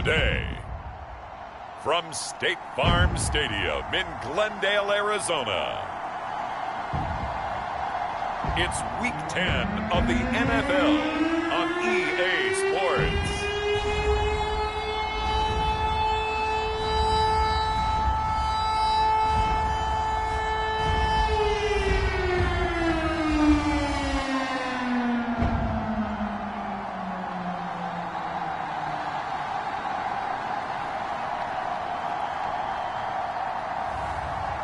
Day. From State Farm Stadium in Glendale, Arizona, it's Week 10 of the NFL on EA Sports.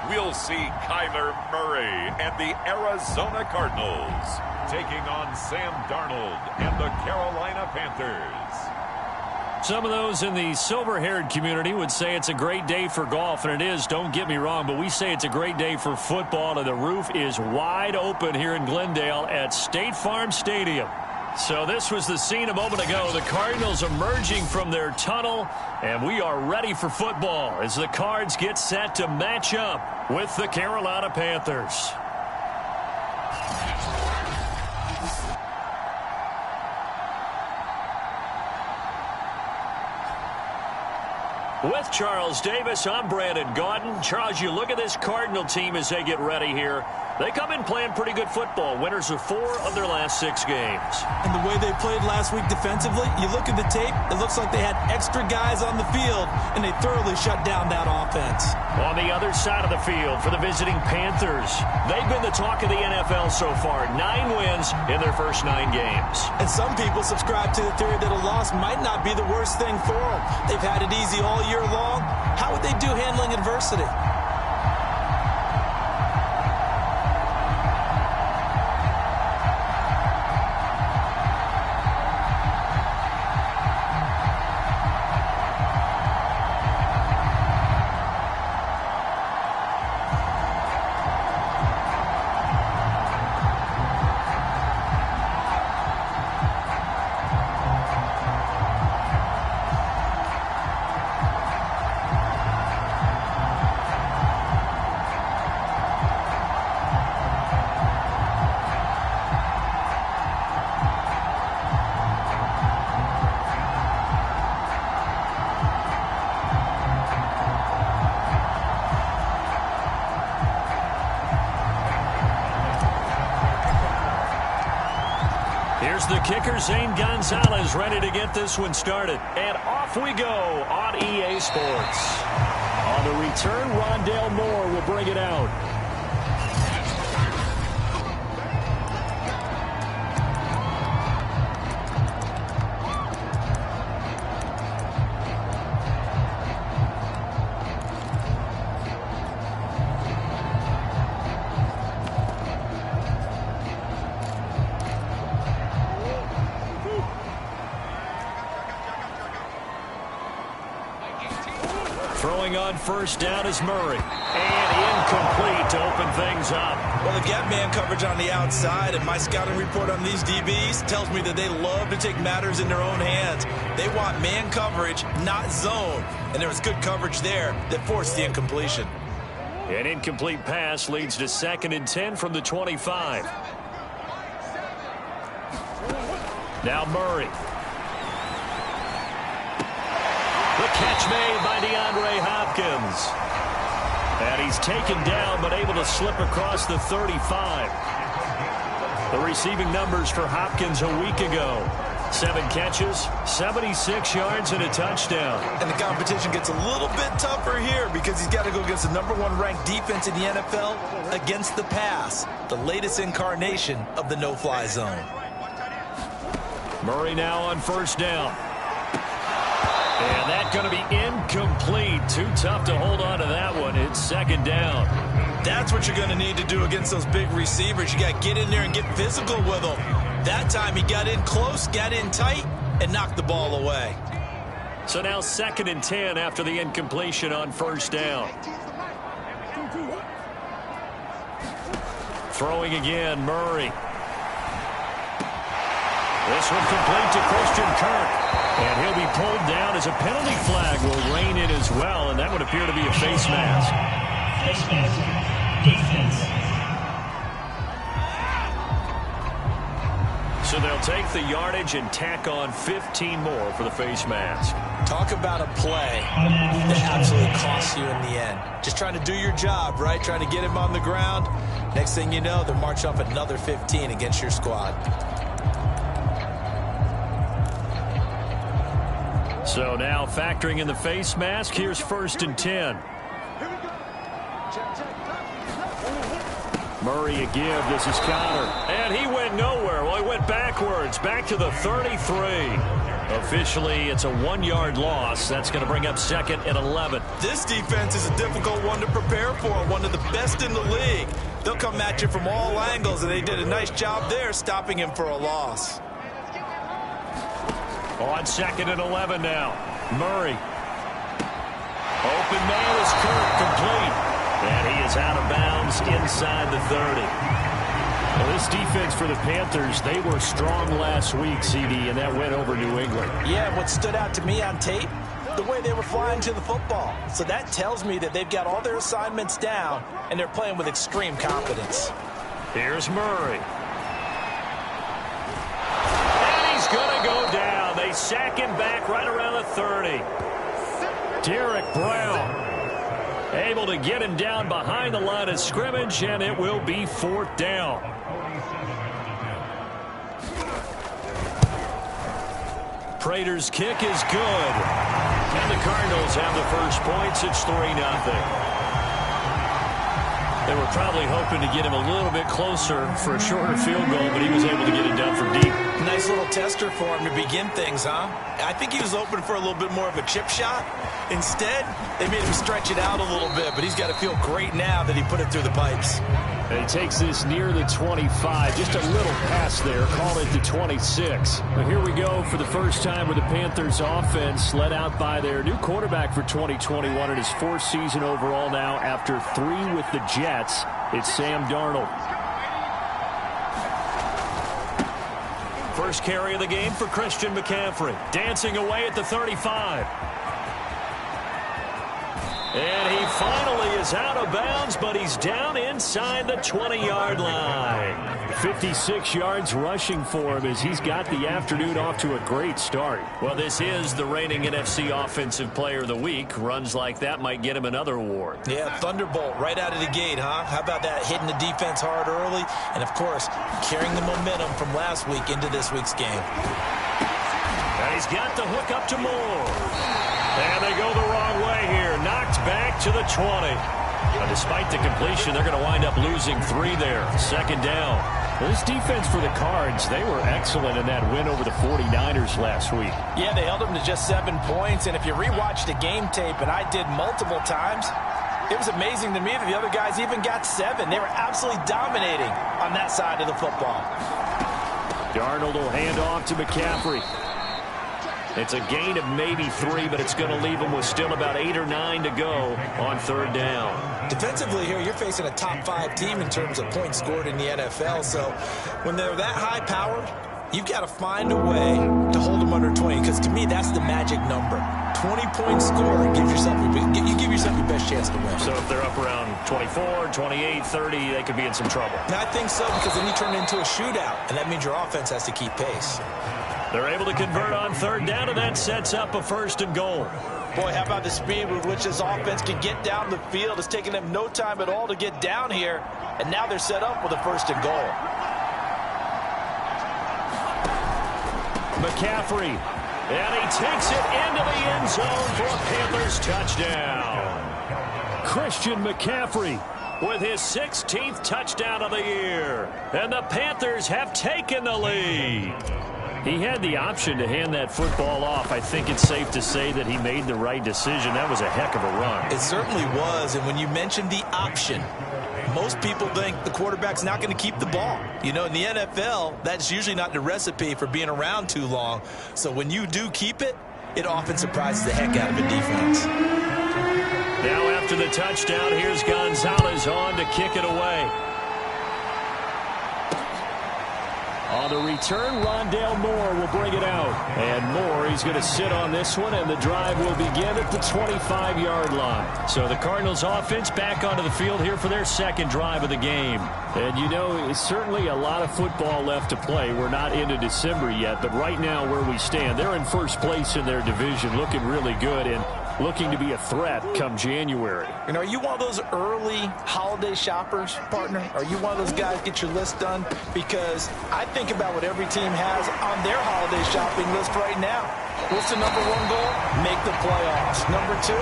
We'll see Kyler Murray and the Arizona Cardinals taking on Sam Darnold and the Carolina Panthers. Some of those in the silver-haired community would say it's a great day for golf, and it is, don't get me wrong, but we say it's a great day for football, and the roof is wide open here in Glendale at State Farm Stadium. So this was the scene a moment ago. The Cardinals emerging from their tunnel, and we are ready for football as the Cards get set to match up with the Carolina Panthers. With Charles Davis, I'm Brandon Gaudin. Charles, you look at this Cardinal team as they get ready here. They come in playing pretty good football. Winners of 4 of their last 6 games. And the way they played last week defensively, you look at the tape, it looks like they had extra guys on the field, and they thoroughly shut down that offense. On the other side of the field for the visiting Panthers, they've been the talk of the NFL so far. 9 wins in their first 9 games. And some people subscribe to the theory that a loss might not be the worst thing for them. They've had it easy all year long. How would they do handling adversity? Here's the kicker, Zane Gonzalez, ready to get this one started. And off we go on EA Sports. On the return, Rondale Moore will bring it out. Throwing on first down is Murray. And incomplete to open things up. Well, they've got man coverage on the outside, and my scouting report on these DBs tells me that they love to take matters in their own hands. They want man coverage, not zone. And there was good coverage there that forced the incompletion. An incomplete pass leads to 2nd and 10 from the 25. Now Murray. The catch made by DeAndre Hopkins. And he's taken down but able to slip across the 35. The receiving numbers for Hopkins a week ago. 7 catches, 76 yards, and a touchdown. And the competition gets a little bit tougher here because he's got to go against the #1 ranked defense in the NFL against the pass, the latest incarnation of the no-fly zone. Murray now on first down. And that's going to be incomplete. Too tough to hold on to that one. It's 2nd down. That's what you're going to need to do against those big receivers. You got to get in there and get physical with them. That time he got in close, got in tight, and knocked the ball away. So now 2nd and 10 after the incompletion on first down. Throwing again, Murray. This one complete to Christian Kirk. And he'll be pulled down as a penalty flag will rein in as well, and that would appear to be a face mask. Face mask. Defense. So they'll take the yardage and tack on 15 more for the face mask. Talk about a play that absolutely costs you in the end. Just trying to do your job, right? Trying to get him on the ground. Next thing you know, they're marching off another 15 against your squad. So now factoring in the face mask, here's 1st and 10. Murray a give. This is Connor. And he went nowhere. Well, he went backwards. Back to the 33. Officially, it's a 1-yard loss. That's going to bring up 2nd and 11. This defense is a difficult one to prepare for. One of the best in the league. They'll come at you from all angles, and they did a nice job there stopping him for a loss. On 2nd and 11 now. Murray. Open man is Kirk, complete. And he is out of bounds inside the 30. Well, this defense for the Panthers, they were strong last week, CD, and that went over New England. Yeah, what stood out to me on tape, the way they were flying to the football. So that tells me that they've got all their assignments down, and they're playing with extreme confidence. Here's Murray. And he's going to go down. They sack him back right around the 30. Derek Brown able to get him down behind the line of scrimmage, and it will be 4th down. Prater's kick is good. And the Cardinals have the first points. It's 3-0. They were probably hoping to get him a little bit closer for a shorter field goal, but he was able to get it done from deep. Nice little tester for him to begin things, huh? I think he was open for a little bit more of a chip shot. Instead, they made him stretch it out a little bit, but he's got to feel great now that he put it through the pipes. And he takes this near the 25. Just a little pass there. Call it the 26. But here we go for the first time with the Panthers offense led out by their new quarterback for 2021 in his 4th season overall now after 3 with the Jets. It's Sam Darnold. First carry of the game for Christian McCaffrey. Dancing away at the 35. And he finally is out of bounds, but he's down inside the 20-yard line. 56 yards rushing for him as he's got the afternoon off to a great start. Well, this is the reigning NFC Offensive Player of the Week. Runs like that might get him another award. Yeah, thunderbolt right out of the gate, huh? How about that, hitting the defense hard early? And, of course, carrying the momentum from last week into this week's game. And he's got the hook up to Moore. And they go the wrong way here. Knocked back to the 20. Now, despite the completion, they're going to wind up losing 3 there. 2nd down. Well, this defense for the Cards, they were excellent in that win over the 49ers last week. Yeah, they held them to just 7 points. And if you rewatch the game tape, and I did multiple times, it was amazing to me that the other guys even got 7. They were absolutely dominating on that side of the football. Darnold will hand off to McCaffrey. It's a gain of maybe 3, but it's going to leave them with still about 8 or 9 to go on 3rd down. Defensively here, you're facing a top 5 team in terms of points scored in the NFL. So when they're that high-powered, you've got to find a way to hold them under 20, because to me, that's the magic number. 20-point score gives yourself you give yourself your best chance to win. So if they're up around 24, 28, 30, they could be in some trouble. I think so, because then you turn it into a shootout, and that means your offense has to keep pace. They're able to convert on 3rd down, and that sets up a 1st and goal. Boy, how about the speed with which this offense can get down the field? It's taking them no time at all to get down here, and now they're set up with a 1st and goal. McCaffrey, and he takes it into the end zone for a Panthers touchdown. Christian McCaffrey with his 16th touchdown of the year, and the Panthers have taken the lead. He had the option to hand that football off. I think it's safe to say that he made the right decision. That was a heck of a run. It certainly was, and when you mentioned the option, most people think the quarterback's not going to keep the ball. You know, in the NFL, that's usually not the recipe for being around too long. So when you do keep it, it often surprises the heck out of a defense. Now after the touchdown, here's Gonzalez on to kick it away. On the return, Rondale Moore will bring it out. And Moore, he's going to sit on this one, and the drive will begin at the 25-yard line. So the Cardinals offense back onto the field here for their second drive of the game. And, you know, it's certainly a lot of football left to play. We're not into December yet, but right now where we stand, they're in first place in their division, looking really good and looking to be a threat come January. You know, are you one of those early holiday shoppers, partner? Are you one of those guys get your list done? Because I think about what every team has on their holiday shopping list right now. What's the number one goal? Make the playoffs. Number two,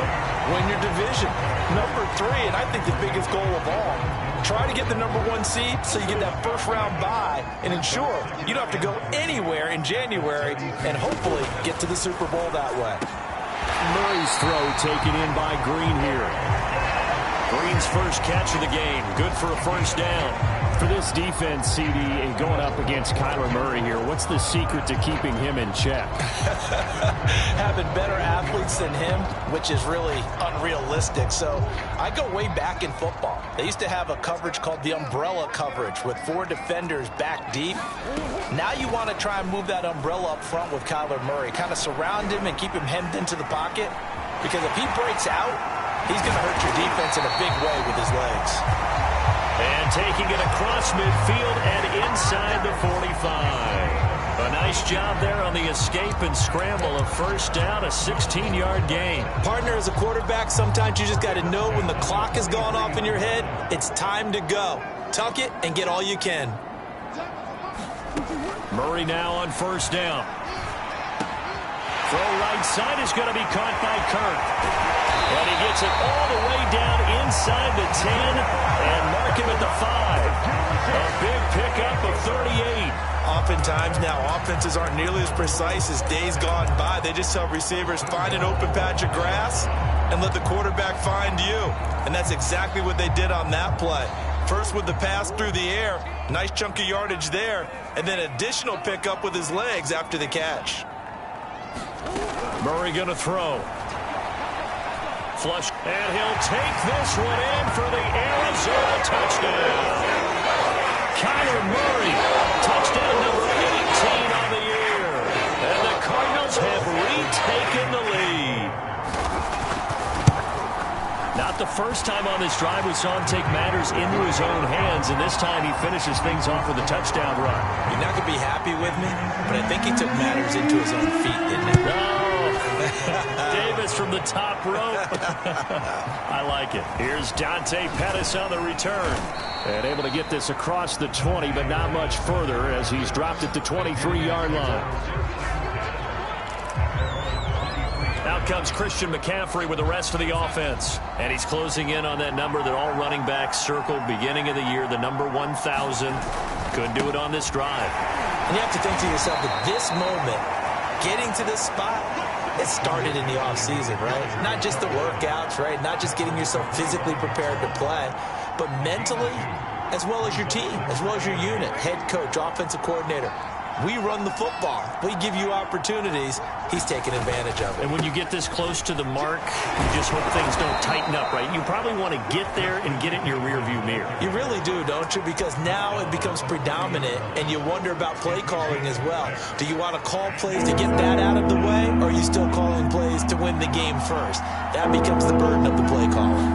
win your division. Number three, and I think the biggest goal of all, try to get the number one seed so you get that first round bye and ensure you don't have to go anywhere in January and hopefully get to the Super Bowl that way. Murray's throw taken in by Green here. Green's first catch of the game. Good for a first down. For this defense, CD, going up against Kyler Murray here, what's the secret to keeping him in check? Having better athletes than him, which is really unrealistic. So I go way back in football. They used to have a coverage called the umbrella coverage with 4 defenders back deep. Now you want to try and move that umbrella up front with Kyler Murray. Kind of surround him and keep him hemmed into the pocket. Because if he breaks out, he's going to hurt your defense in a big way with his legs. And taking it across midfield and inside the 45. A nice job there on the escape and scramble. A first down, a 16-yard gain. Partner, as a quarterback, sometimes you just got to know when the clock has gone off in your head, it's time to go. Tuck it and get all you can. Murray now on first down. Throw right side is going to be caught by Kirk. And he gets it all the way down inside the 10 and mark him at the 5. A big pickup of 38. Oftentimes now, offenses aren't nearly as precise as days gone by. They just tell receivers, find an open patch of grass and let the quarterback find you. And that's exactly what they did on that play. First with the pass through the air, nice chunk of yardage there, and then additional pickup with his legs after the catch. Murray going to throw. Flush, and he'll take this one in for the Arizona touchdown. Kyler Murray, touchdown number 18 on the year. And the Cardinals have retaken the lead. Not the first time on this drive we saw him take matters into his own hands, and this time he finishes things off with a touchdown run. You're not going to be happy with me, but I think he took matters into his own feet, didn't he? No. Davis from the top rope. I like it. Here's Dante Pettis on the return. And able to get this across the 20, but not much further as he's dropped at the 23-yard line. Out comes Christian McCaffrey with the rest of the offense. And he's closing in on that number that all running backs circled beginning of the year, the number 1,000. Couldn't do it on this drive. And you have to think to yourself, at this moment, getting to this spot, it started in the offseason, right? Not just the workouts, right? Not just getting yourself physically prepared to play, but mentally, as well as your team, as well as your unit, head coach, offensive coordinator. We run the football. We give you opportunities. He's taking advantage of it. And when you get this close to the mark, you just hope things don't tighten up, right? You probably want to get there and get it in your rearview mirror. You really do, don't you? Because now it becomes predominant, and you wonder about play calling as well. Do you want to call plays to get that out of the way, or are you still calling plays to win the game first? That becomes the burden of the play calling.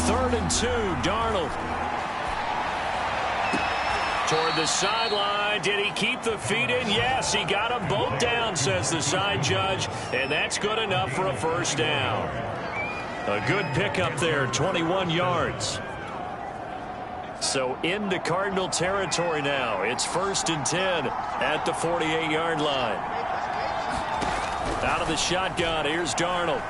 3rd and 2, Darnold. Toward the sideline. Did he keep the feet in? Yes, he got them both down, says the side judge. And that's good enough for a first down. A good pickup there, 21 yards. So into Cardinal territory now. It's 1st and 10 at the 48-yard line. Out of the shotgun, here's Darnold.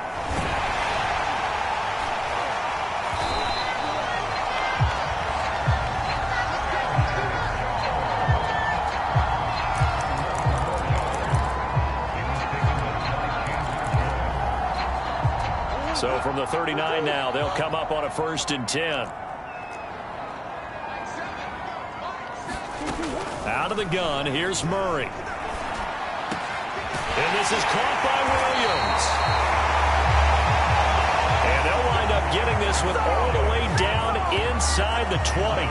So from the 39 now, they'll come up on a 1st and 10. Out of the gun, here's Murray. And this is caught by Williams. And they'll wind up getting this one all the way down inside the 20.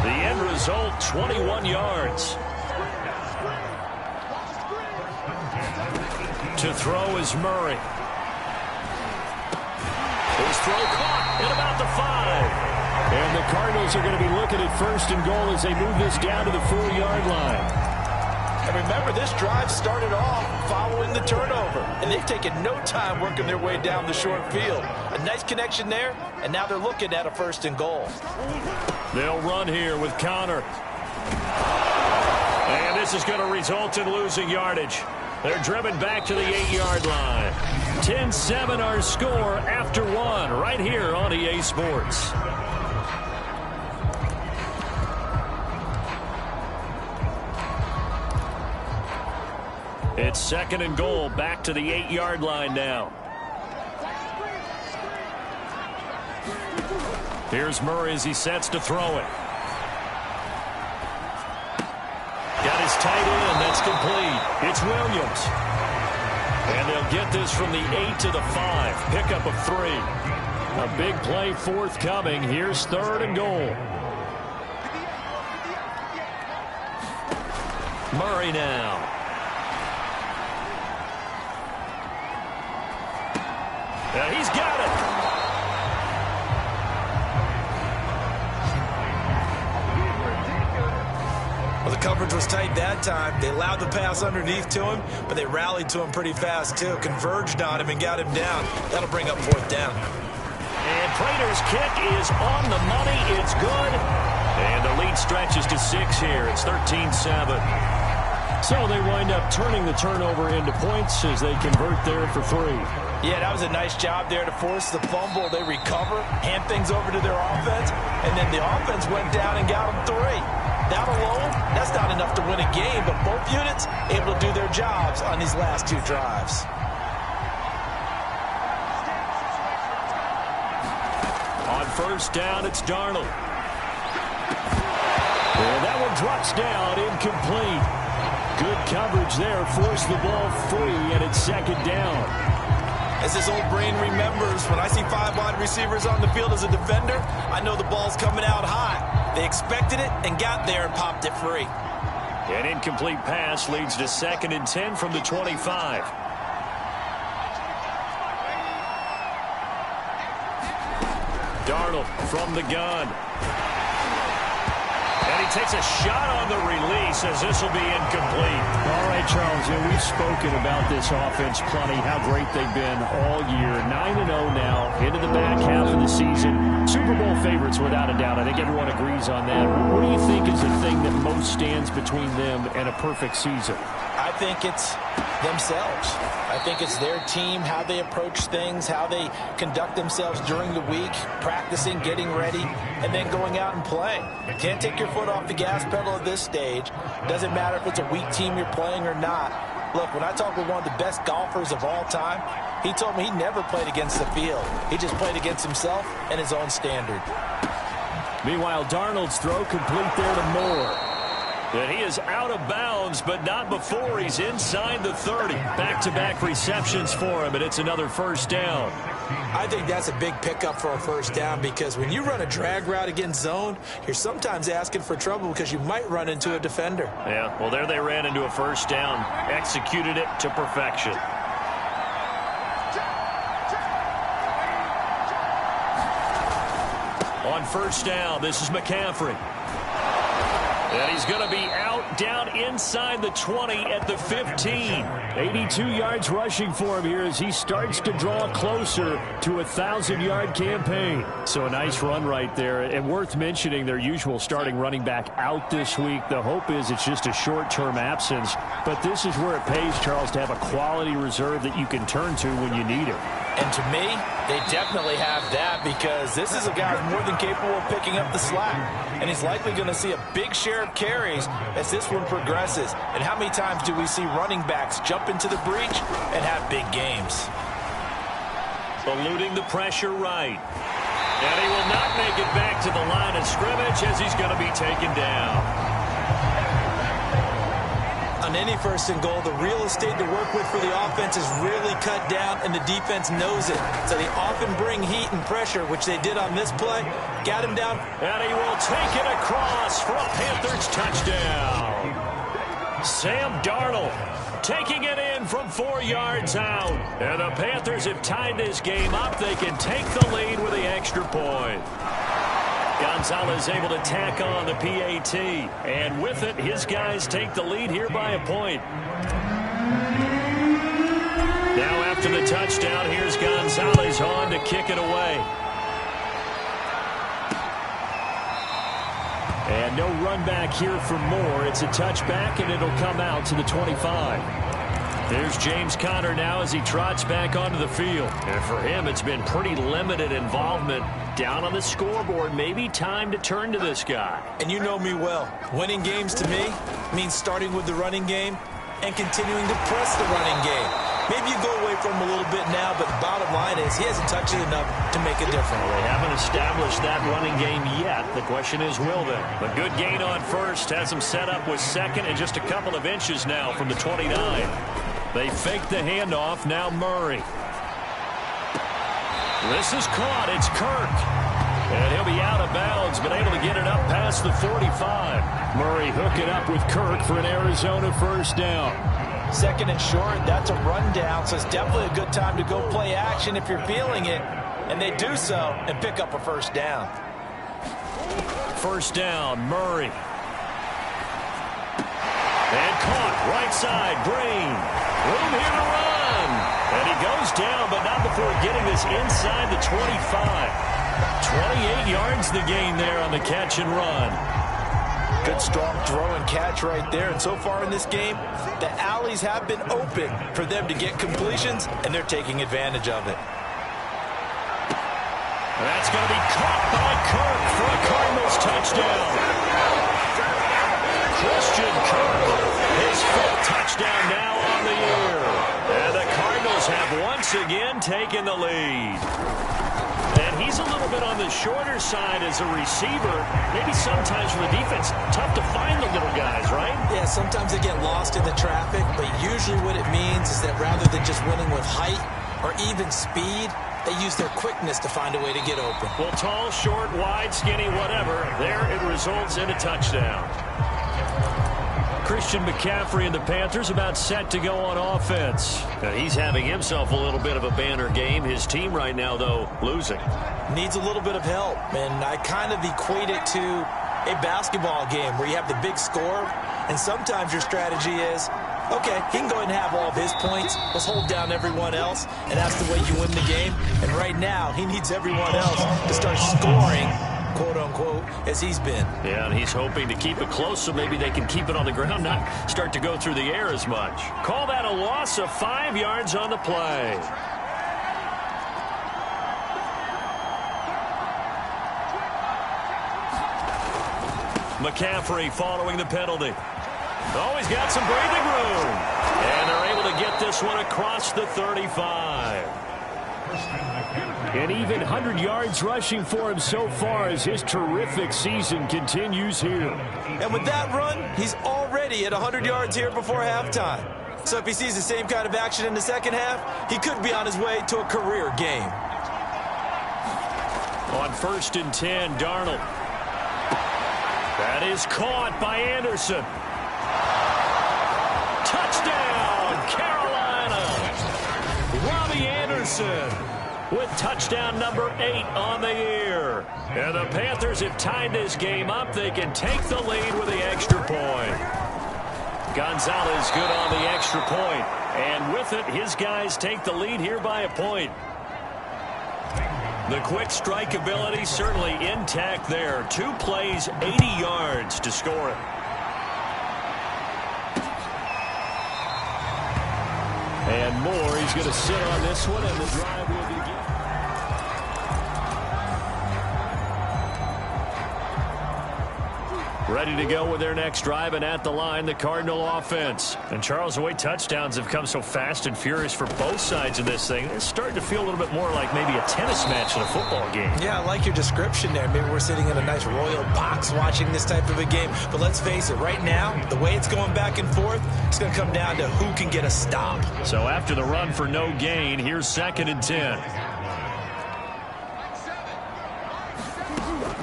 The end result, 21 yards. To throw is Murray. His throw caught at about the 5. And the Cardinals are going to be looking at 1st and goal as they move this down to the 4-yard line. And remember, this drive started off following the turnover, and they've taken no time working their way down the short field. A nice connection there, and now they're looking at a 1st and goal. They'll run here with Connor. And this is going to result in losing yardage. They're driven back to the 8-yard line. 10-7 our score after 1 right here on EA Sports. It's 2nd and goal, back to the 8-yard line now. Here's Murray as he sets to throw it. Got his tight end, that's complete. It's Williams. And they'll get this from the 8 to the 5. Pickup of 3. A big play forthcoming. Here's 3rd and goal. Murray now. He's got it. Well, the coverage was tight that time. They allowed the pass underneath to him, but they rallied to him pretty fast, too. Converged on him and got him down. That'll bring up 4th down. And Prater's kick is on the money. It's good. And the lead stretches to 6 here. It's 13-7. So they wind up turning the turnover into points as they convert there for 3. Yeah, that was a nice job there to force the fumble. They recover, hand things over to their offense, and then the offense went down and got them 3. That alone, that's not enough to win a game, but both units able to do their jobs on these last 2 drives. On 1st down, it's Darnold. And that one drops down, incomplete. Good coverage there, forced the ball free, and it's 2nd down. As this old brain remembers, when I see 5 wide receivers on the field as a defender, I know the ball's coming out high. They expected it and got there and popped it free. An incomplete pass leads to 2nd and 10 from the 25. Darnold from the gun. And he takes a shot on the release as this will be incomplete. All right, Charles, we've spoken about this offense plenty, how great they've been all year. 9-0 now, into the back half of the season. Super Bowl favorites without a doubt. I think everyone agrees on that. What do you think is the thing that most stands between them and a perfect season? I think it's themselves. I think it's their team, how they approach things, how they conduct themselves during the week, practicing, getting ready, and then going out and playing. You can't take your foot off the gas pedal at this stage. Doesn't matter if it's a weak team you're playing or not. Look, when I talk with one of the best golfers of all time, he told me he never played against the field. He just played against himself and his own standard. Meanwhile, Darnold's throw complete there to Moore. And he is out of bounds, but not before he's inside the 30. Back-to-back receptions for him, and it's another 1st down. I think that's a big pickup for a 1st down because when you run a drag route against zone, you're sometimes asking for trouble because you might run into a defender. Yeah, well, there they ran into a 1st down. Executed it to perfection. On 1st down, this is McCaffrey. And he's going to be out down inside the 20 at the 15. 82 yards rushing for him here as he starts to draw closer to a 1,000-yard campaign. So a nice run right there. And worth mentioning, their usual starting running back out this week. The hope is it's just a short-term absence. But this is where it pays, Charles, to have a quality reserve that you can turn to when you need it. And to me, they definitely have that because this is a guy who's more than capable of picking up the slack. And he's likely going to see a big share of carries as this one progresses. And how many times do we see running backs jump into the breach and have big games? Eluding the pressure right. And he will not make it back to the line of scrimmage as he's going to be taken down. On any first and goal, the real estate to work with for the offense is really cut down, and the defense knows it. So they often bring heat and pressure, which they did on this play. Got him down. And he will take it across for a Panthers touchdown. Sam Darnold taking it in from 4 yards out. And the Panthers have tied this game up. They can take the lead with the extra point. Gonzalez able to tack on the PAT. And with it, his guys take the lead here by a point. Now after the touchdown, here's Gonzalez on to kick it away. And no run back here for Moore. It's a touchback, and it'll come out to the 25. There's James Conner now as he trots back onto the field. And for him, it's been pretty limited involvement. Down on the scoreboard, maybe time to turn to this guy. And you know me well. Winning games to me means starting with the running game and continuing to press the running game. Maybe you go away from him a little bit now, but the bottom line is he hasn't touched it enough to make a difference. Well, they haven't established that running game yet. The question is, will they? A good gain on first has them set up with second and just a couple of inches now from the 29. They fake the handoff. Now Murray. This is caught. It's Kirk. And he'll be out of bounds, but able to get it up past the 45. Murray hooking up with Kirk for an Arizona first down. Second and short, that's a rundown, so it's definitely a good time to go play action if you're feeling it. And they do so and pick up a first down. First down, Murray. And caught, right side, Green. Room here to run. And he goes down, but not before getting this inside the 25. 28 yards the gain there on the catch and run. Good strong throw and catch right there. And so far in this game, the alleys have been open for them to get completions, and they're taking advantage of it. That's going to be caught by Kirk for a Cardinals touchdown. Christian Kirk, his fifth touchdown now on the year. And the Cardinals have once again taken the lead. And he's a little bit on the shorter side as a receiver. Maybe sometimes for the defense, tough to find the little guys, right? Yeah, sometimes they get lost in the traffic, but usually what it means is that rather than just winning with height or even speed, they use their quickness to find a way to get open. Well, tall, short, wide, skinny, whatever, there it results in a touchdown. Christian McCaffrey and the Panthers about set to go on offense. And he's having himself a little bit of a banner game. His team right now, though, losing. Needs a little bit of help, and I kind of equate it to a basketball game where you have the big score, and sometimes your strategy is, okay, he can go ahead and have all of his points. Let's hold down everyone else, and that's the way you win the game. And right now, he needs everyone else to start scoring, quote-unquote, as he's been. Yeah, and he's hoping to keep it close so maybe they can keep it on the ground, not start to go through the air as much. Call that a loss of 5 yards on the play. McCaffrey following the penalty. Oh, he's got some breathing room. And they're able to get this one across the 35. And even 100 yards rushing for him so far as his terrific season continues here. And with that run, he's already at 100 yards here before halftime. So if he sees the same kind of action in the second half, he could be on his way to a career game. On 1st and 10, Darnold. That is caught by Anderson. Touchdown, Carolina. Robbie Anderson with touchdown number 8 on the year. And the Panthers have tied this game up. They can take the lead with the extra point. Gonzalez good on the extra point. And with it, his guys take the lead here by a point. The quick strike ability certainly intact there. 2 plays, 80 yards to score it. And Moore, he's going to sit on this one, and the drive will begin. Ready to go with their next drive, and at the line, the Cardinal offense. And Charles, the way touchdowns have come so fast and furious for both sides of this thing, it's starting to feel a little bit more like maybe a tennis match in a football game. Yeah, I like your description there. Maybe we're sitting in a nice royal box watching this type of a game. But let's face it, right now, the way it's going back and forth, it's going to come down to who can get a stop. So after the run for no gain, here's 2nd and 10.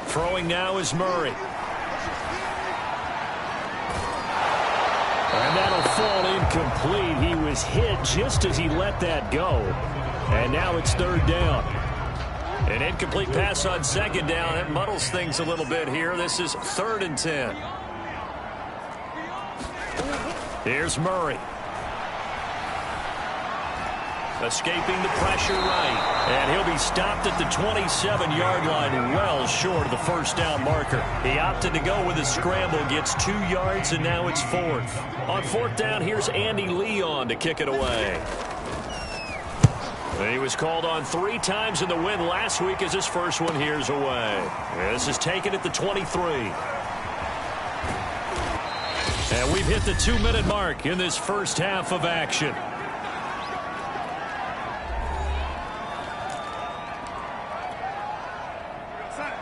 Throwing now is Murray. And that'll fall incomplete. He was hit just as he let that go. And now it's 3rd down. An incomplete pass on 2nd down. It muddles things a little bit here. This is 3rd and 10. Here's Murray. Escaping the pressure right. And he'll be stopped at the 27-yard line, well short of the 1st down marker. He opted to go with a scramble, gets 2 yards, and now it's 4th. On 4th down, here's Andy Leon to kick it away. He was called on 3 times in the win last week as his first one here's away. This is taken at the 23. And we've hit the 2-minute mark in this first half of action.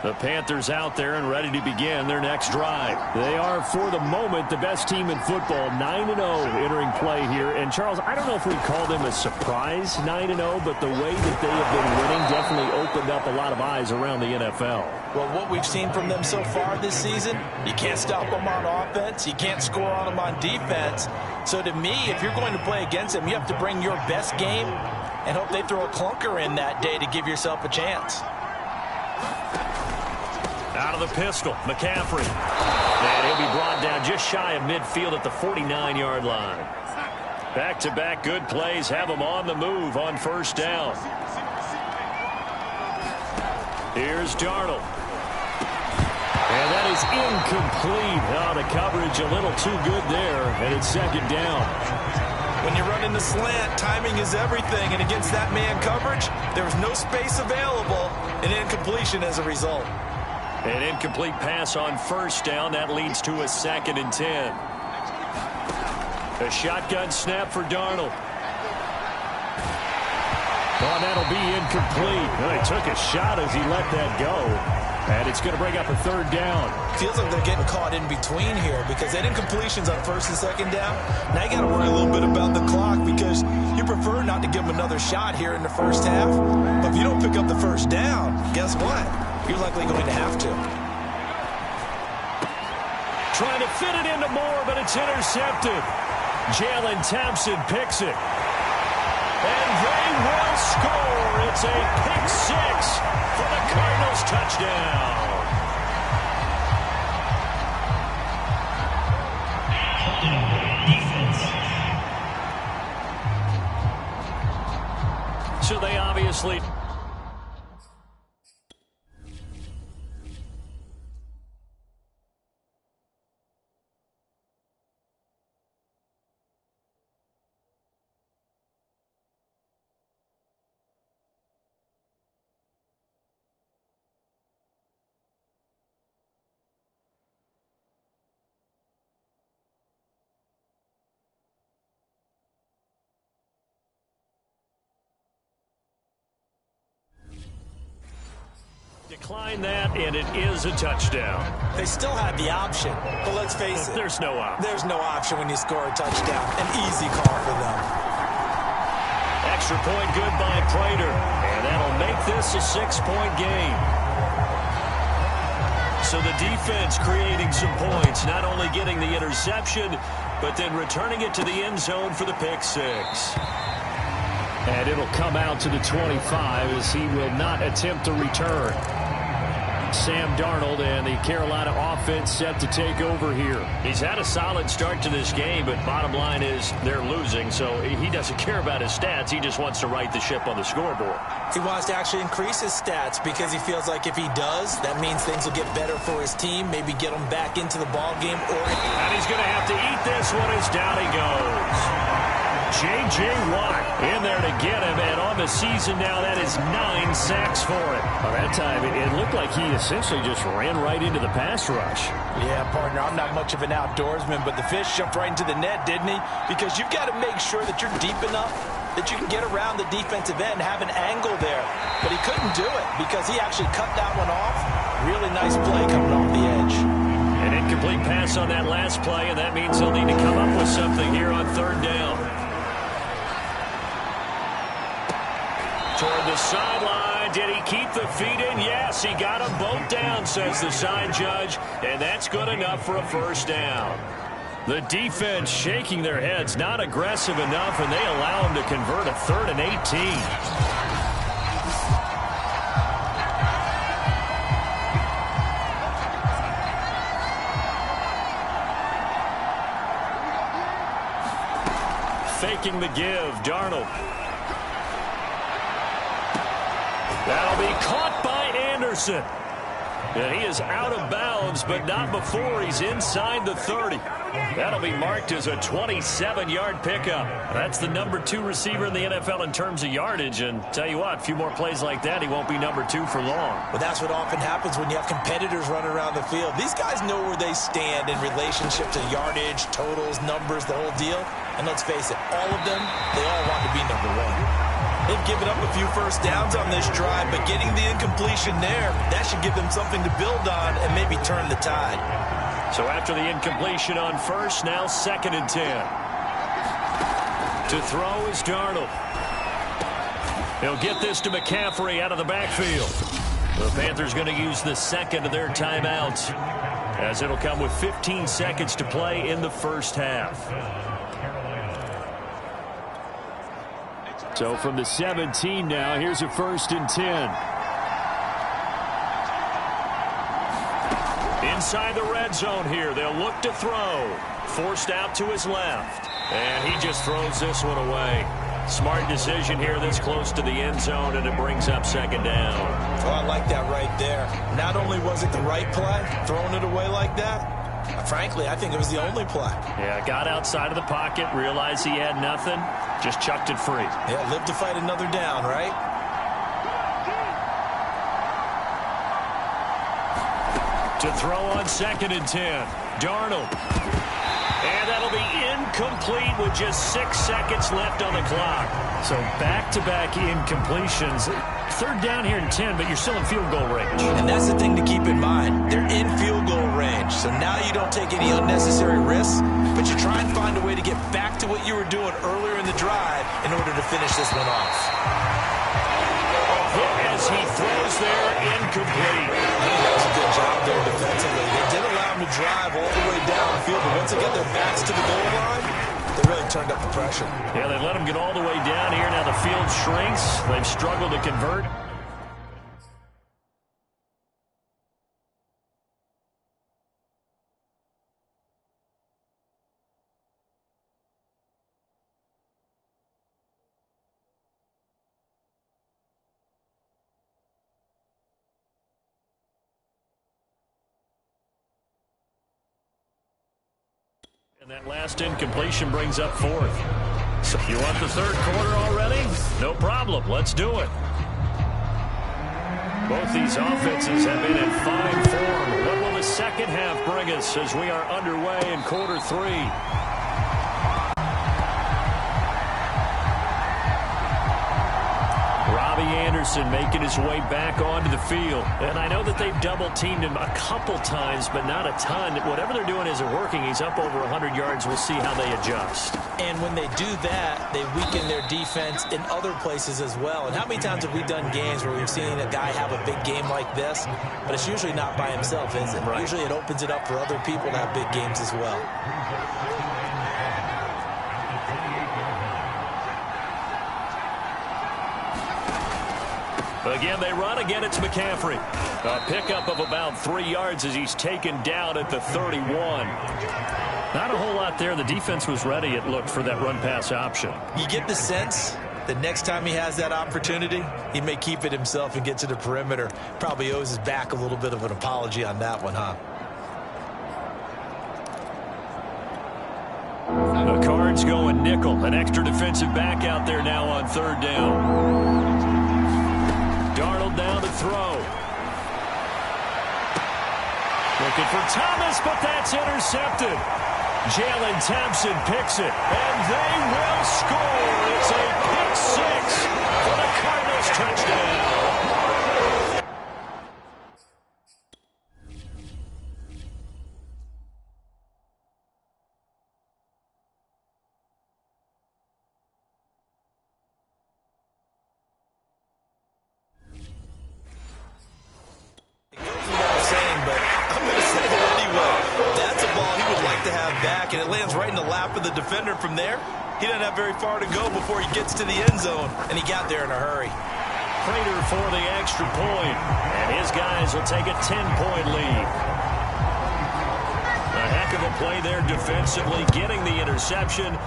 The Panthers out there and ready to begin their next drive. They are, for the moment, the best team in football, 9-0 entering play here. And, Charles, I don't know if we'd call them a surprise 9-0, but the way that they have been winning definitely opened up a lot of eyes around the NFL. Well, what we've seen from them so far this season, you can't stop them on offense. You can't score on them on defense. So, to me, if you're going to play against them, you have to bring your best game and hope they throw a clunker in that day to give yourself a chance. Out of the pistol, McCaffrey. And he'll be brought down just shy of midfield at the 49-yard line. Back-to-back good plays have him on the move on 1st down. Here's Darnold. And that is incomplete. Oh, the coverage a little too good there, and it's 2nd down. When you run in the slant, timing is everything, and against that man coverage, there's no space available, and incompletion as a result. An incomplete pass on 1st down. That leads to a 2nd and 10. A shotgun snap for Darnold. Oh, that'll be incomplete. Well, he took a shot as he let that go. And it's going to bring up a 3rd down. Feels like they're getting caught in between here because that incompletion's on 1st and 2nd down. Now you got to worry a little bit about the clock because you prefer not to give them another shot here in the 1st half. But if you don't pick up the 1st down, guess what? You're likely going to have to. Trying to fit it into Moore, but it's intercepted. Jalen Thompson picks it. And they will score. It's a pick 6 for the Cardinals touchdown. Defense. So they obviously... decline that, and it is a touchdown. They still had the option, but let's face it. There's no option. There's no option when you score a touchdown. An easy call for them. Extra point good by Prater, and that'll make this a 6-point game. So the defense creating some points, not only getting the interception, but then returning it to the end zone for the pick 6. And it'll come out to the 25 as he will not attempt to return. Sam Darnold and the Carolina offense set to take over here. He's had a solid start to this game, but bottom line is they're losing, so he doesn't care about his stats. He just wants to right the ship on the scoreboard. He wants to actually increase his stats because he feels like if he does, that means things will get better for his team, maybe get him back into the ball game. And he's going to have to eat this one as down he goes. J.J. Watt in there to get him, and on the season now, that is 9 sacks for him. Well, that time, it looked like he essentially just ran right into the pass rush. Yeah, partner, I'm not much of an outdoorsman, but the fish jumped right into the net, didn't he? Because you've got to make sure that you're deep enough that you can get around the defensive end, have an angle there. But he couldn't do it because he actually cut that one off. Really nice play coming off the edge. An incomplete pass on that last play, and that means they'll need to come up with something here on third down. Toward the sideline. Did he keep the feet in? Yes, he got them both down, says the side judge, and that's good enough for a first down. The defense shaking their heads, not aggressive enough, and they allow him to convert a 3rd and 18. Faking the give, Darnold. That'll be caught by Anderson. And he is out of bounds, but not before he's inside the 30. That'll be marked as a 27-yard pickup. That's the number 2 receiver in the NFL in terms of yardage. And tell you what, a few more plays like that, he won't be number 2 for long. Well, that's what often happens when you have competitors running around the field. These guys know where they stand in relationship to yardage, totals, numbers, the whole deal. And let's face it, all of them, they all want to be number 1. They've given up a few first downs on this drive, but getting the incompletion there, that should give them something to build on and maybe turn the tide. So after the incompletion on first, now 2nd and 10. To throw is Darnold. He'll get this to McCaffrey out of the backfield. The Panthers going to use the second of their timeouts, as it'll come with 15 seconds to play in the first half. So from the 17 now, here's a 1st and 10. Inside the red zone here, they'll look to throw. Forced out to his left. And he just throws this one away. Smart decision here this close to the end zone, and it brings up 2nd down. Oh, I like that right there. Not only was it the right play, throwing it away like that, frankly, I think it was the only play. Yeah, got outside of the pocket, realized he had nothing, just chucked it free. Yeah, live to fight another down, right? To throw on 2nd and 10, Darnold. And that'll be incomplete with just 6 seconds left on the clock. So back-to-back incompletions. 3rd down here in 10, but you're still in field goal range. And that's the thing to keep in mind. They're in field goal range. So now you don't take any unnecessary risks, but you try and find a way to get back to what you were doing earlier in the drive in order to finish this one off. As he throws there, incomplete. That was a good job there defensively. They did allow him to drive all the way down the field, but once they get their backs to the goal line, they really turned up the pressure. Yeah, they let him get all the way down here. Now the field shrinks. They've struggled to convert. And that last incompletion brings up 4th. So you want the 3rd quarter already? No problem. Let's do it. Both these offenses have been in fine form. What will the second half bring us as we are underway in quarter 3? Anderson making his way back onto the field. And I know that they've double-teamed him a couple times, but not a ton. Whatever they're doing isn't working. He's up over 100 yards. We'll see how they adjust. And when they do that, they weaken their defense in other places as well. And how many times have we done games where we've seen a guy have a big game like this, but it's usually not by himself, is it? Right. Usually it opens it up for other people to have big games as well. Again, they run. Again, it's McCaffrey. A pickup of about 3 yards as he's taken down at the 31. Not a whole lot there. The defense was ready, it looked, for that run-pass option. You get the sense that next time he has that opportunity, he may keep it himself and get to the perimeter. Probably owes his back a little bit of an apology on that one, huh? The Cards starts going nickel. An extra defensive back out there now on third down. Darnold down to throw. Looking for Thomas, but that's intercepted. Jalen Thompson picks it, and they will score. It's a pick six for the Cardinals touchdown. And it lands right in the lap of the defender from there. He doesn't have very far to go before he gets to the end zone, and he got there in a hurry. Prater for the extra point, and his guys will take a 10-point lead. A heck of a play there defensively, getting the interception,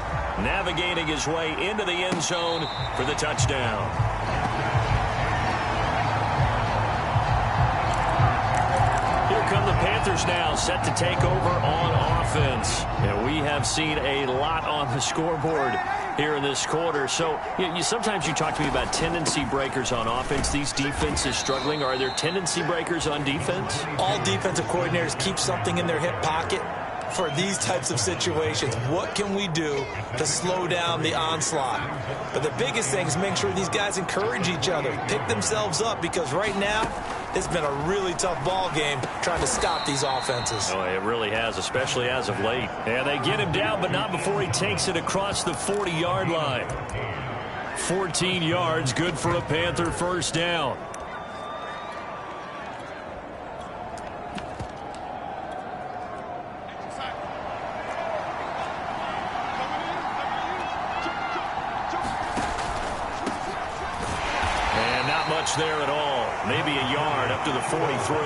navigating his way into the end zone for the touchdown. Come the Panthers now, set to take over on offense. And we have seen a lot on the scoreboard here in this quarter. So sometimes you talk to me about tendency breakers on offense. These defenses struggling. Are there tendency breakers on defense? All defensive coordinators keep something in their hip pocket for these types of situations. What can we do to slow down the onslaught? But the biggest thing is make sure these guys encourage each other, pick themselves up, because right now it's been a really tough ball game trying to stop these offenses. Oh, it really has, especially as of late. And they get him down, but not before he takes it across the 40-yard line. 14 yards, good for a Panther first down. There at all. Maybe a yard up to the 43.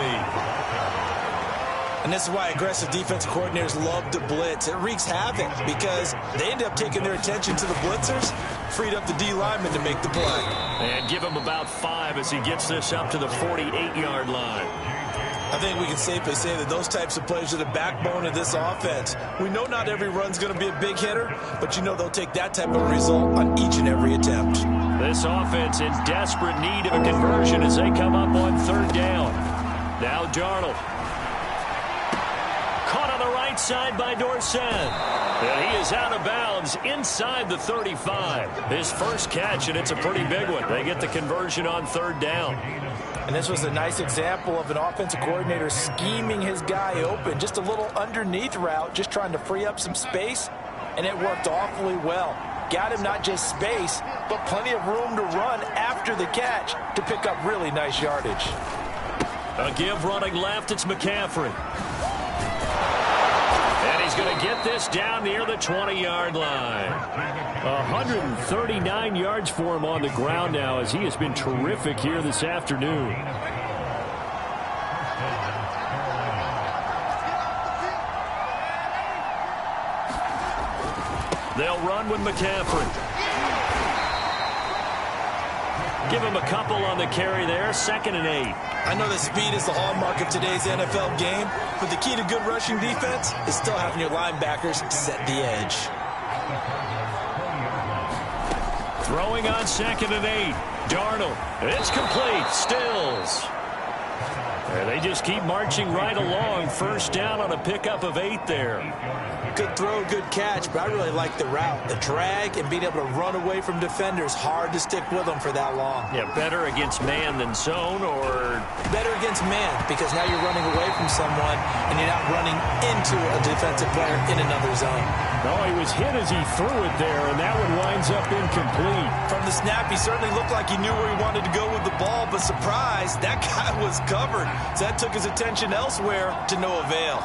And this is why aggressive defensive coordinators love to blitz. It wreaks havoc because they end up taking their attention to the blitzers, freed up the D lineman to make the play. And give him about 5 as he gets this up to the 48-yard line. I think we can safely say that those types of plays are the backbone of this offense. We know not every run's going to be a big hitter, but you know they'll take that type of result on each and every attempt. This offense in desperate need of a conversion as they come up on third down. Now Darnold. Caught on the right side by Dorsett. And he is out of bounds inside the 35. His first catch, and it's a pretty big one. They get the conversion on third down. And this was a nice example of an offensive coordinator scheming his guy open. Just a little underneath route, just trying to free up some space, and it worked awfully well. Got him not just space, but plenty of room to run after the catch to pick up really nice yardage. A give running left, it's McCaffrey. And he's going to get this down near the 20-yard line. 139 yards for him on the ground now as he has been terrific here this afternoon. They'll run with McCaffrey. Give him a couple on the carry there. 2nd and 8. I know that speed is the hallmark of today's NFL game, but the key to good rushing defense is still having your linebackers set the edge. Throwing on 2nd and 8. Darnold. It's complete. Stills. They just keep marching right along. First down on a pickup of 8 there. Good throw, good catch, but I really like the route. The drag and being able to run away from defenders. Hard to stick with them for that long. Yeah, better against man than zone, or? Better against man, because now you're running away from someone and you're not running into a defensive player in another zone. No, he was hit as he threw it there, and that one winds up incomplete. From the snap, he certainly looked like he knew where he wanted to go with the ball, but surprise, that guy was covered. So that took his attention elsewhere to no avail.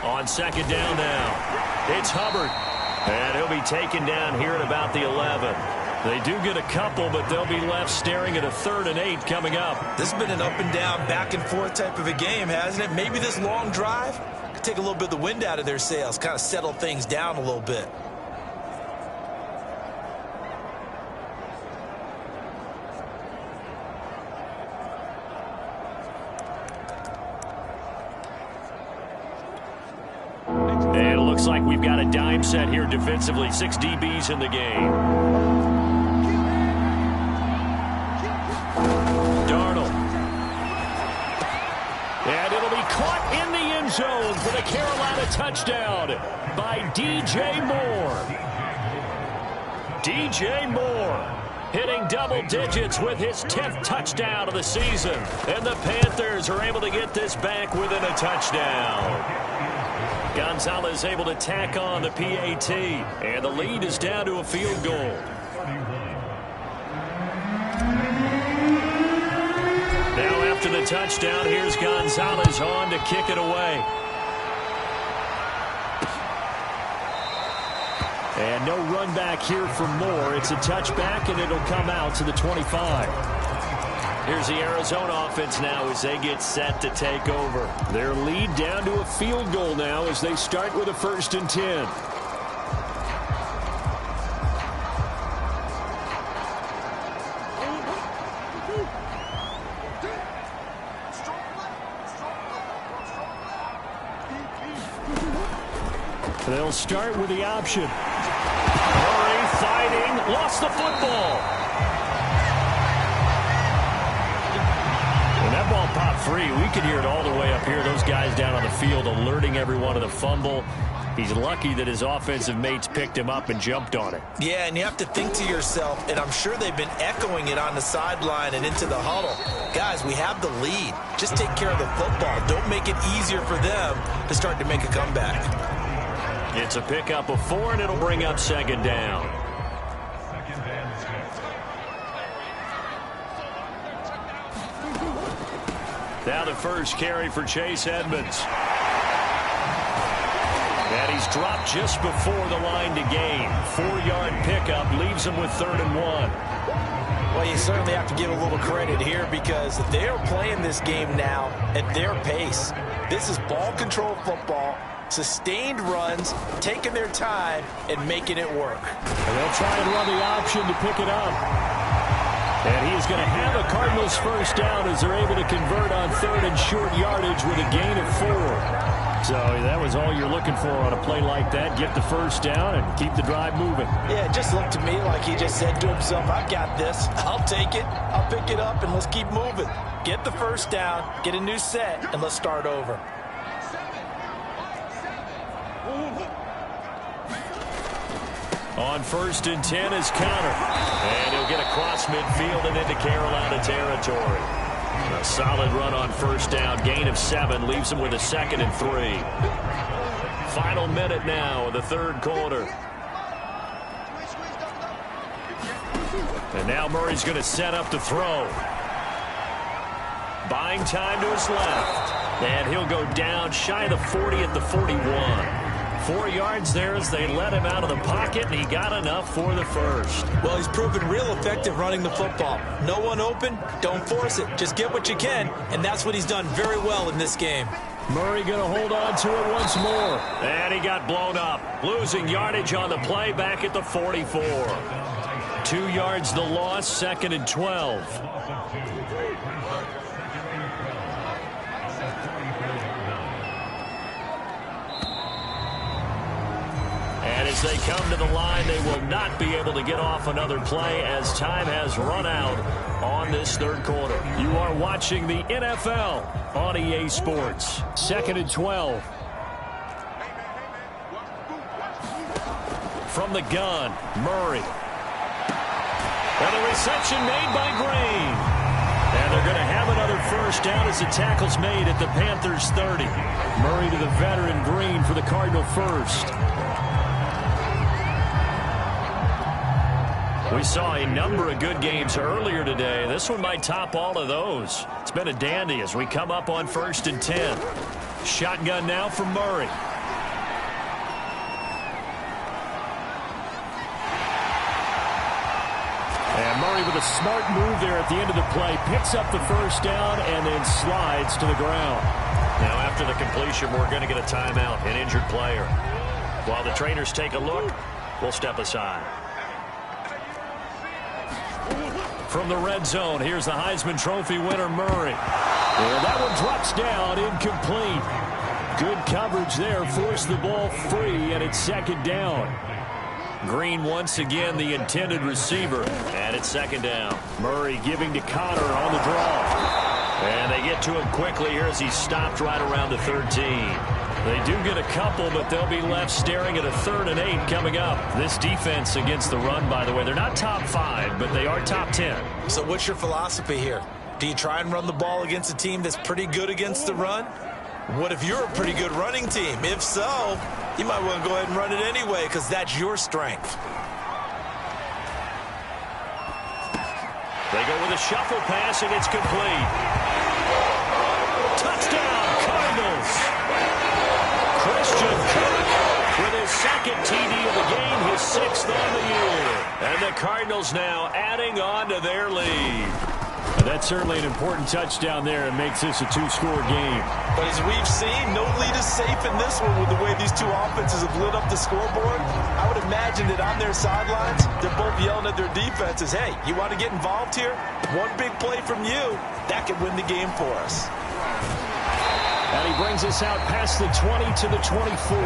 On 2nd down now, it's Hubbard. And he'll be taken down here at about the 11. They do get a couple, but they'll be left staring at a 3rd and 8 coming up. This has been an up and down, back and forth type of a game, hasn't it? Maybe this long drive could take a little bit of the wind out of their sails, kind of settle things down a little bit. we've got a dime set here defensively. 6 DBs in the game. Darnold. And it'll be caught in the end zone for the Carolina touchdown by DJ Moore. DJ Moore hitting double digits with his 10th touchdown of the season. And the Panthers are able to get this back within a touchdown. Gonzalez able to tack on the PAT. And the lead is down to a field goal. Now after the touchdown, here's Gonzalez on to kick it away. And no run back here for Moore. It's a touchback, and it'll come out to the 25. Here's the Arizona offense now as they get set to take over. Their lead down to a field goal now as they start with a 1st and 10. They'll start with the option. Murray fighting, lost the football. When that ball popped free, we could hear it all the way up here. Those guys down on the field alerting everyone of the fumble. He's lucky that his offensive mates picked him up and jumped on it. Yeah, and you have to think to yourself, and I'm sure they've been echoing it on the sideline and into the huddle. Guys, we have the lead. Just take care of the football. Don't make it easier for them to start to make a comeback. It's a pickup of 4, and it'll bring up 2nd down. Now the first carry for Chase Edmonds. And he's dropped just before the line to gain. 4-yard pickup leaves him with 3rd and 1. Well, you certainly have to give a little credit here because they're playing this game now at their pace. This is ball control football. Sustained runs, taking their time, and making it work. And they'll try and run the option to pick it up. And he is going to have a Cardinals 1st down as they're able to convert on 3rd and short yardage with a gain of 4. So that was all you're looking for on a play like that. Get the 1st down and keep the drive moving. Yeah, it just looked to me like he just said to himself, I've got this. I'll take it. I'll pick it up, and let's keep moving. Get the 1st down, get a new set, and let's start over. On 1st and 10 is Conner. And he'll get across midfield and into Carolina territory. A solid run on 1st down. Gain of 7 leaves him with a 2nd and 3. Final minute now of the 3rd quarter. And now Murray's going to set up to throw. Buying time to his left. And he'll go down shy of the 40 at the 41. 4 yards there as they let him out of the pocket, and he got enough for the 1st. Well, he's proven real effective running the football. No one open, don't force it. Just get what you can, and that's what he's done very well in this game. Murray going to hold on to it once more. And he got blown up, losing yardage on the play back at the 44. 2 yards the loss, 2nd and 12. And as they come to the line, they will not be able to get off another play as time has run out on this 3rd quarter. You are watching the NFL on EA Sports. 2nd and 12. From the gun, Murray. And the reception made by Green. And they're going to have another 1st down as the tackle's made at the Panthers 30. Murray to the veteran Green for the Cardinal 1st. We saw a number of good games earlier today. This one might top all of those. It's been a dandy as we come up on 1st and 10. Shotgun now for Murray. And Murray with a smart move there at the end of the play. Picks up the 1st down and then slides to the ground. Now after the completion, we're going to get a timeout, an injured player. While the trainers take a look, we'll step aside. From the red zone, here's the Heisman Trophy winner, Murray. And that one drops down, incomplete. Good coverage there. Forced the ball free, and it's second down. Green once again the intended receiver, and it's second down. Murray giving to Connor on the draw. And they get to him quickly here as he's stopped right around the 13. They do get a couple, but they'll be left staring at a 3rd and 8 coming up. This defense against the run, by the way, they're not top 5, but they are top 10. So what's your philosophy here? Do you try and run the ball against a team that's pretty good against the run? What if you're a pretty good running team? If so, you might want to go ahead and run it anyway because that's your strength. They go with a shuffle pass, and it's complete. Touchdown, Cardinals. Christian Kirk with his second TD of the game, his 6th on the year. And the Cardinals now adding on to their lead. And that's certainly an important touchdown there. It makes this a 2-score game. But as we've seen, no lead is safe in this one with the way these two offenses have lit up the scoreboard. I would imagine that on their sidelines, they're both yelling at their defenses, hey, you want to get involved here? One big play from you, that could win the game for us. And he brings us out past the 20 to the 24.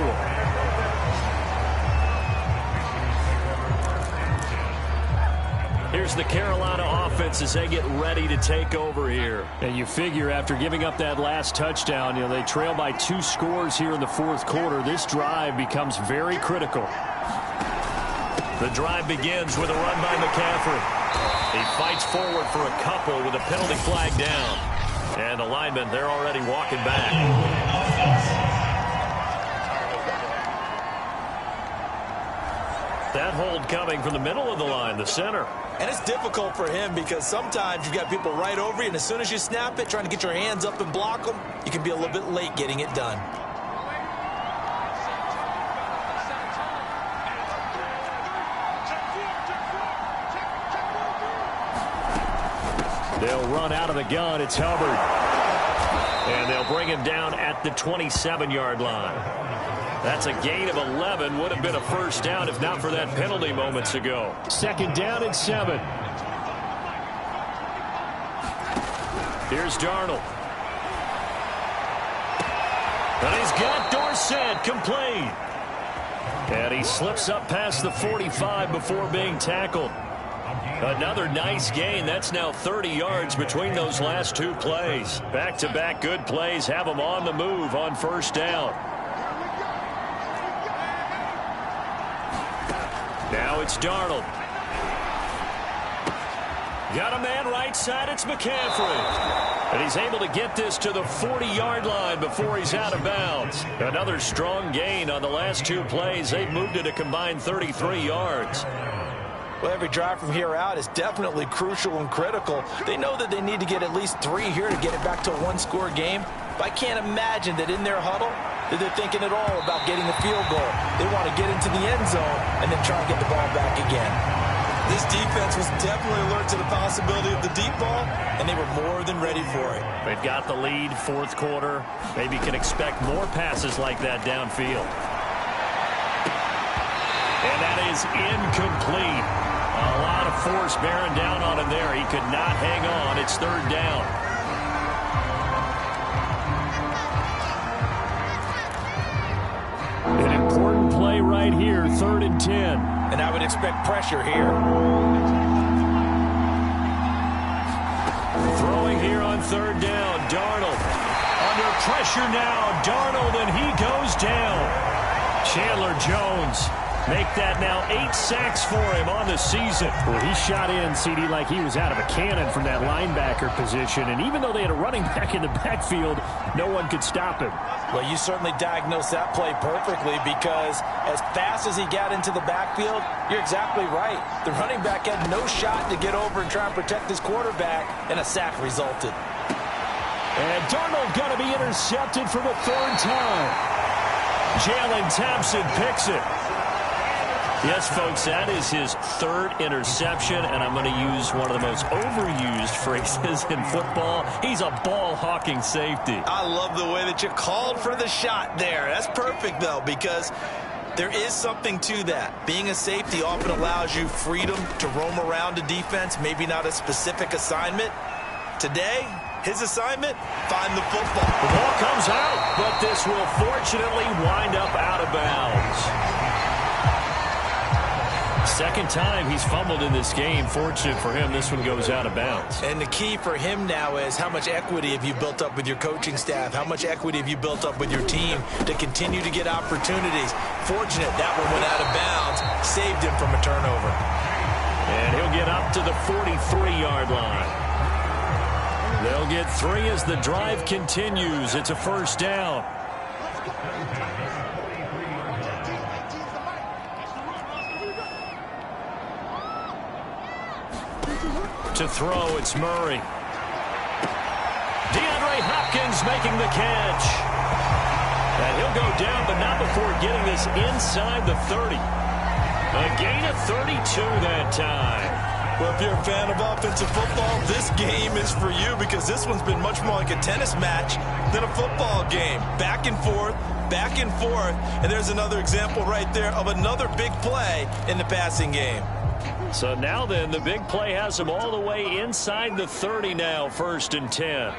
Here's the Carolina offense as they get ready to take over here. And you figure after giving up that last touchdown, they trail by 2 scores here in the 4th quarter. This drive becomes very critical. The drive begins with a run by McCaffrey. He fights forward for a couple with a penalty flag down. And the linemen, they're already walking back. That hold coming from the middle of the line, the center. And it's difficult for him because sometimes you've got people right over you, and as soon as you snap it, trying to get your hands up and block them, you can be a little bit late getting it done. They'll run out of the gun. It's Hubbard. And they'll bring him down at the 27-yard line. That's a gain of 11. Would have been a first down if not for that penalty moments ago. Second down and 7. Here's Darnold. And he's got Dorsett complete. And he slips up past the 45 before being tackled. Another nice gain. That's now 30 yards between those last 2 plays. Back-to-back good plays have them on the move on first down. Now it's Darnold. Got a man right side. It's McCaffrey. And he's able to get this to the 40-yard line before he's out of bounds. Another strong gain on the last 2 plays. They've moved it a combined 33 yards. Well, every drive from here out is definitely crucial and critical. They know that they need to get at least 3 here to get it back to a 1-score game. But I can't imagine that in their huddle that they're thinking at all about getting a field goal. They want to get into the end zone and then try and get the ball back again. This defense was definitely alert to the possibility of the deep ball, and they were more than ready for it. They've got the lead, 4th quarter. Maybe can expect more passes like that downfield. And that is incomplete. A lot of force bearing down on him there. He could not hang on. It's 3rd down. An important play right here, 3rd and 10. And I would expect pressure here. Throwing here on 3rd down. Darnold under pressure now. Darnold, and he goes down. Chandler Jones make that now 8 sacks for him on the season. Well, he shot in, CD, like he was out of a cannon from that linebacker position. And even though they had a running back in the backfield, no one could stop him. Well, you certainly diagnosed that play perfectly because as fast as he got into the backfield, you're exactly right. The running back had no shot to get over and try and protect his quarterback, and a sack resulted. And Darnold going to be intercepted for the 3rd time. Jalen Thompson picks it. Yes, folks, that is his 3rd interception, and I'm going to use one of the most overused phrases in football. He's a ball-hawking safety. I love the way that you called for the shot there. That's perfect, though, because there is something to that. Being a safety often allows you freedom to roam around a defense, maybe not a specific assignment. Today, His assignment, find the football. The ball comes out, but this will fortunately wind up out of bounds. Second time he's fumbled in this game. Fortunate for him, this one goes out of bounds. And the key for him now is how much equity have you built up with your coaching staff? How much equity have you built up with your team to continue to get opportunities? Fortunate that one went out of bounds, saved him from a turnover. And he'll get up to the 43-yard line. They'll get 3 as the drive continues. It's a first down. To throw, it's Murray. DeAndre Hopkins making the catch. And he'll go down, but not before getting this inside the 30. A gain of 32 that time. Well, if you're a fan of offensive football, this game is for you because this one's been much more like a tennis match than a football game. Back and forth, and there's another example right there of another big play in the passing game. So now then, the big play has him all the way inside the 30 now, 1st and 10.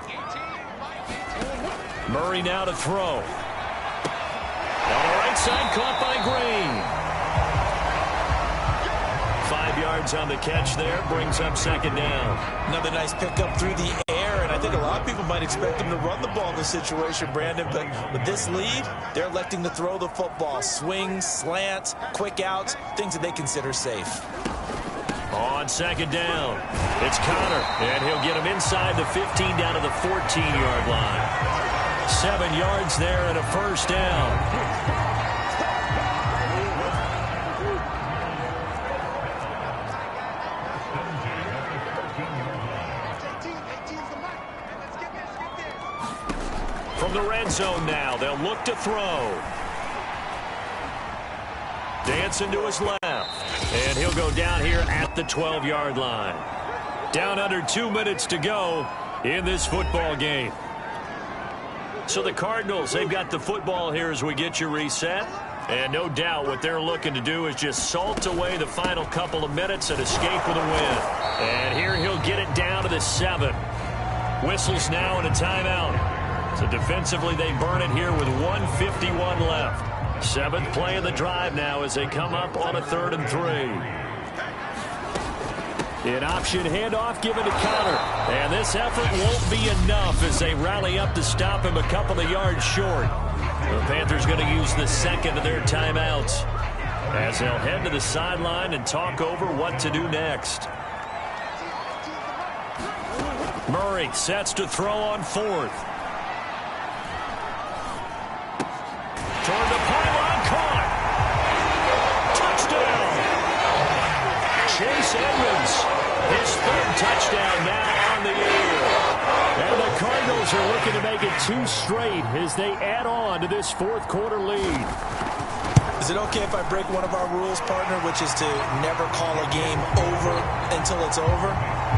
Murray now to throw. On the right side, caught by Green. 5 yards on the catch there, brings up 2nd down. Another nice pickup through the air, and I think a lot of people might expect him to run the ball in this situation, Brandon, but with this lead, they're electing to throw the football. Swings, slants, quick outs, things that they consider safe. On 2nd down, it's Connor, and he'll get him inside the 15 down to the 14-yard line. 7 yards there and a first down. From the red zone now, they'll look to throw. Dancing to his left. And he'll go down here at the 12-yard line. Down under 2 minutes to go in this football game. So the Cardinals, they've got the football here as we get you reset. And no doubt what they're looking to do is just salt away the final couple of minutes and escape with a win. And here he'll get it down to the 7. Whistles now and a timeout. So defensively they burn it here with 1:51 left. 7th play of the drive now as they come up on a 3rd and 3. An option handoff given to Connor. And this effort won't be enough as they rally up to stop him a couple of yards short. The Panthers going to use the 2nd of their timeouts as they'll head to the sideline and talk over what to do next. Murray sets to throw on 4th. Toward the pylon, caught. Touchdown. Chase Edmonds, his 3rd touchdown now on the year. And the Cardinals are looking to make it 2 straight as they add on to this 4th quarter lead. Is it okay if I break one of our rules, partner, which is to never call a game over until it's over?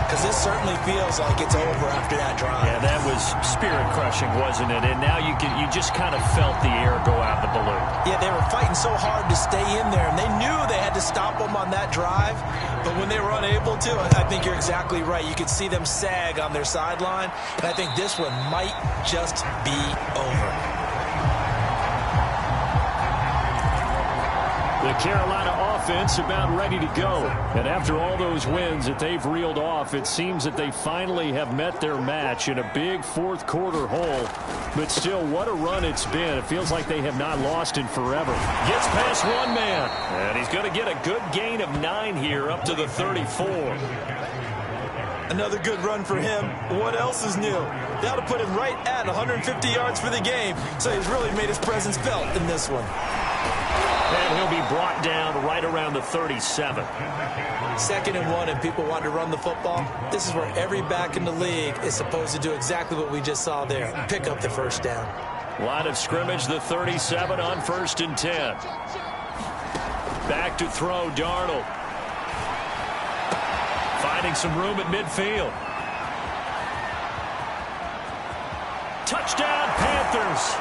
Because this certainly feels like it's over after that drive. Yeah, that was spirit-crushing, wasn't it? And now you just kind of felt the air go out the balloon. Yeah, they were fighting so hard to stay in there, and they knew they had to stop them on that drive. But when they were unable to, I think you're exactly right. You could see them sag on their sideline, and I think this one might just be over. The Carolina offense about ready to go. And after all those wins that they've reeled off, it seems that they finally have met their match in a big 4th quarter hole. But still, what a run it's been. It feels like they have not lost in forever. Gets past one man. And he's going to get a good gain of 9 here up to the 34. Another good run for him. What else is new? That'll put him right at 150 yards for the game. So he's really made his presence felt in this one. And he'll be brought down right around the 37. 2nd and 1, and people want to run the football. This is where every back in the league is supposed to do exactly what we just saw there. Pick up the 1st down. Line of scrimmage, the 37 on 1st and 10. Back to throw, Darnold. Finding some room at midfield. Touchdown, Panthers.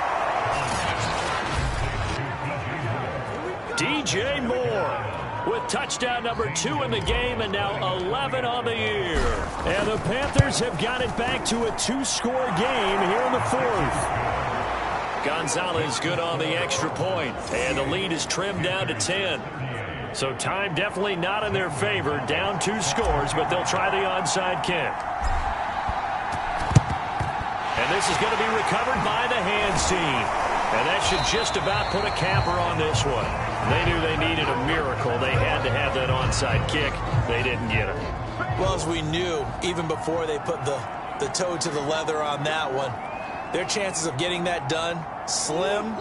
DJ Moore with Touchdown number 2 in the game, and now 11 on the year. And the Panthers have got it back to a 2-score game here in the 4th. Gonzalez good on the extra point, and the lead is trimmed down to 10. So time definitely not in their favor. Down 2 scores, but they'll try the onside kick. And this is going to be recovered by the hands team. And that should just about put a capper on this one. They knew they needed a miracle. They had to have that onside kick. They didn't get it. Well, as we knew, even before they put the toe to the leather on that one, their chances of getting that done, slim.